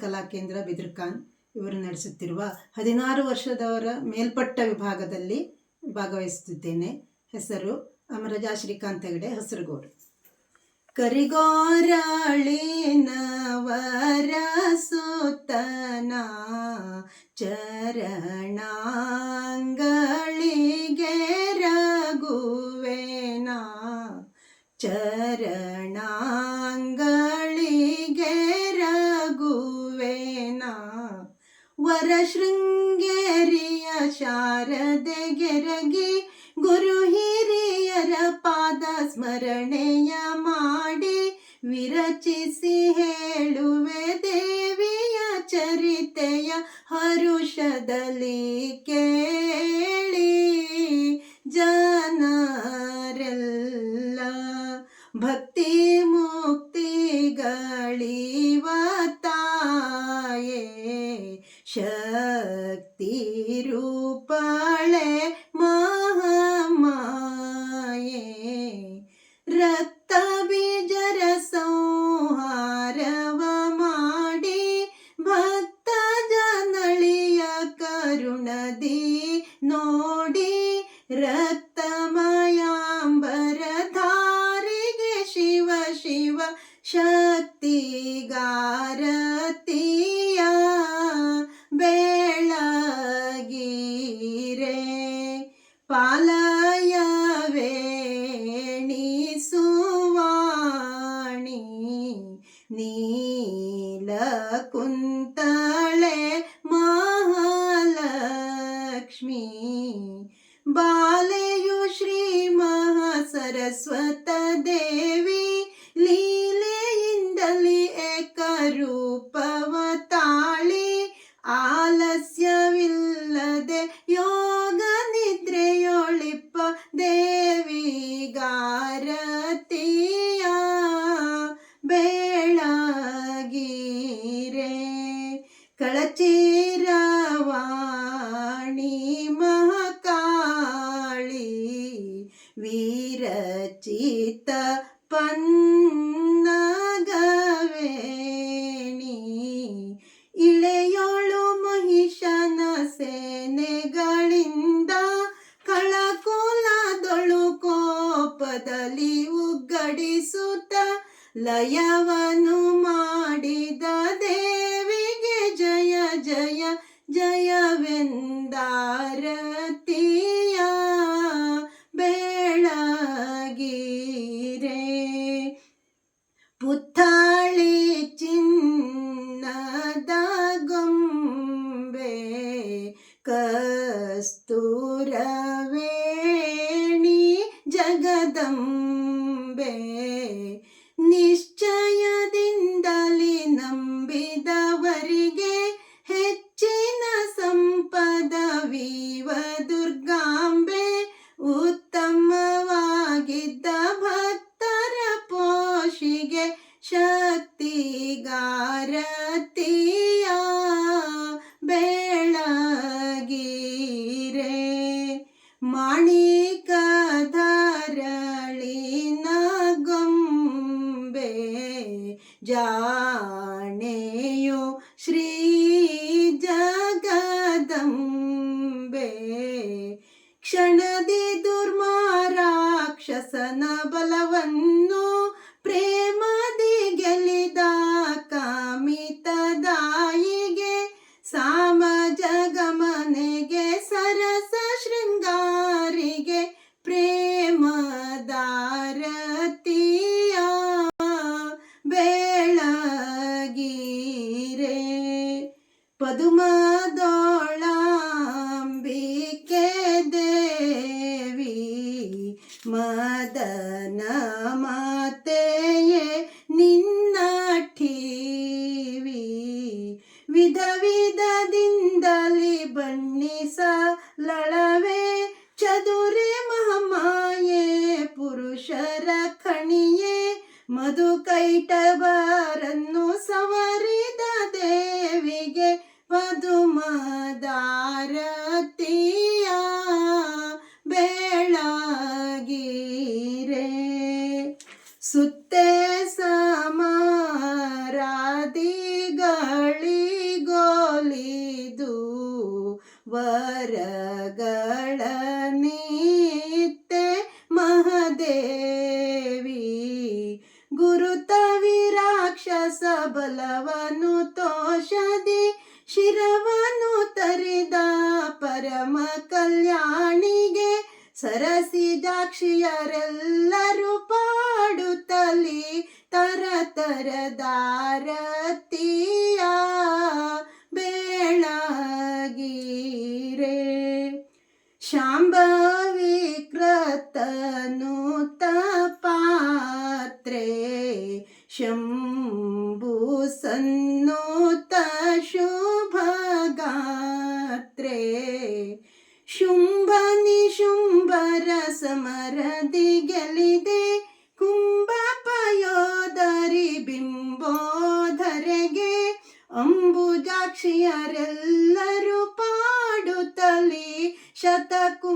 ಕಲಾ ಕೇಂದ್ರ ಬಿದ್ರಖಾನ್ ಇವರು ನಡೆಸುತ್ತಿರುವ 16 ವರ್ಷದವರ ಮೇಲ್ಪಟ್ಟ ವಿಭಾಗದಲ್ಲಿ ಭಾಗವಹಿಸುತ್ತಿದ್ದೇನೆ. ಹೆಸರು ಅಮರಜಾ ಶ್ರೀಕಾಂತ್ ಹೆಗಡೆ, ಹಸರಗೋಡು. ಕರಿಗೋರಾಳಿನವರ ಸುತನ ಚರಣಗಳಿಗೆ ರಘುವೇನ, ಚರಣಗಳಿಗೆ ರಘುವೇನ. ವರಶೃಂಗೇರಿಯ ಶಾರದೆಗೆರಗಿ ಗುರು ಹಿರಿಯರ ಪಾದ ಸ್ಮರಣೆಯ ಮಾಡಿ ವಿರಚಿಸಿ ಹೇಳುವೆ ದೇವಿಯ ಚರಿತೆಯ ಹರುಷದಲ್ಲಿ ಕೇಳಿ ಜನರೆಲ್ಲ. ಭಕ್ತಿ ಮುಕ್ತಿಗಳಿವ ತಾಯೇ ಶಕ್ತಿ ರೂಪಳೆ ಮಹಾಮಾಯೆ. ರಕ್ತ ಬೀಜರ ಸಂಹಾರವ ಮಾಡಿ ಭಕ್ತ ಜನಳಿಯ ಕರುಣದಿ ನೋಡಿ ರಕ್ತಮಯಾಂಬರಧಾರಿಗೆ ಶಿವ ಶಿವ ಶಕ್ತಿಗಾರತಿಯ ಬೆಳಗಿರೆ. ಪಾಲಯವೇಣಿಸುವಾಣಿ ನೀಲಕುಂತಳೆ ಮಹಾಲಕ್ಷ್ಮಿ. ಬಾಲೆಯು ಶ್ರೀ ಮಹಾಸರಸ್ವತ ದೇವಿ ಲೀಲೆಯಿಂದಲೇ ಏಕರೂಪವ ತಾಳಿ ಆಲಸ್ಯವಿಲ್ಲದೆ ಯೋಗ ನಿದ್ರೆಯೊಳಿಪ್ಪ ದೇವಿಗಾರತಿಯ ಬೆಳಗಿರೆ. ಕಳಚಿರವಾಣಿ ಮಹಾಕಾಳಿ ವಿರಚಿತ ಪನ್ನಗವೇಣಿ. ಇಳೆಯೋಳು ಮಹಿಷನ ಸೇನೆಗಳಿಂದ ಕಳಕುಲದೊಳು ಕೋಪದಲ್ಲಿ ಉಗ್ಗಡಿಸುತ್ತ ಲಯವನ್ನು ಮಾಡಿದ ದೇವಿಗೆ ಜಯ ಜಯ ಜಯವೆಂದಾರತಿಯ ಬೆಳಗಿರೆ. ಪುತ್ಥಳಿ ಚಿನ್ನದ ಗೊಂಬೆ ಕಸ್ತೂರವೇಣಿ ಜಗದಂಬೆ. ನಿಶ್ಚಯದಿಂದಲೇ ನಂಬಿದವರಿಗೆ ಹೆಚ್ಚಿನ ಸಂಪದವೀವ ದುರ್ಗಾಂಬೆ. ಉತ್ತಮವಾಗಿದ್ದ ಭಕ್ತರ ಪೋಷಿಗೆ ಶಕ್ತಿಗಾರತಿಯ ಬೆಳಗಿರೆ. ಮಾಣಿಕಧರಳಿನ ಗೊಂಬೆ ಜಾಣೆಯು ಶ್ರೀ ಜಗದಂಬೆ. ಕ್ಷಣದಿ ದುರ್ಮಾರಾಕ್ಷಸನ ಬಲವನ್ನು ಪ್ರೇಮದಿ ಗೆಲಿದ ಕಾಮಿತದಾಯಿಗೆ ಸಾಮ ಜಗಮನೆಗೆ ಸರಸ ಶೃಂಗಾರಿಗೆ ಪ್ರೇಮದಾರತಿಯ ಬೆಳಗಿರೆ. ಪದುಮದೋಳಾಂಬಿಕೆ ದೇವಿ ಮದನ ಮಾತೆಯೇ ನಿನ್ನ ಠೀವಿ. ವಿಧ ವಿಧದಿಂದಲೇ ಬಣ್ಣಿಸಲಳವೆ ಚದುರೆ ಮಹಾಮಾಯೆ ಪುರುಷರ ಖಣಿಯೇ. ಮಧುಕೈಟಭರನ್ನು ಸವರಿದ ದೇವಿಗೆ ಪದುಮದಾರತಿಯ ಬೆಳಗಿರೆ. ಸುತ್ತೆ ವರಗಳ ನಿತ್ಯ ಮಹಾದೇವಿ. ಗುರುತ ವಿರಾಕ್ಷಸ ಬಲವನು ತೋಷದಿ ಶಿರವನು ತರಿದ ಪರಮ ಕಲ್ಯಾಣಿಗೆ ಸರಸಿಜಾಕ್ಷಿಯರೆಲ್ಲರೂ ಪಾಡುತ್ತಲಿ ತರ ತರದಾರತಿಯ ಬೇಳಗಿರೆ. ಶಾಂಭವಿ ಕೃತನು ಪಾತ್ರೆ ಶಂಭು ಸನ್ನುತ ಶುಭಗಾತ್ರೆ. ಶುಂಭ ನಿಶುಂಭರ ಸಮರದಿ ಗೆಲಿದೆ ಕುಂಭ ಪಯೋಧರಿ ಬಿಂಬೋಧರೆಗೆ ಅಂಬುಜಾಕ್ಷಿಯರೆಲ್ಲರೂ ಪಾಡುತ್ತಲಿ ಶತಕು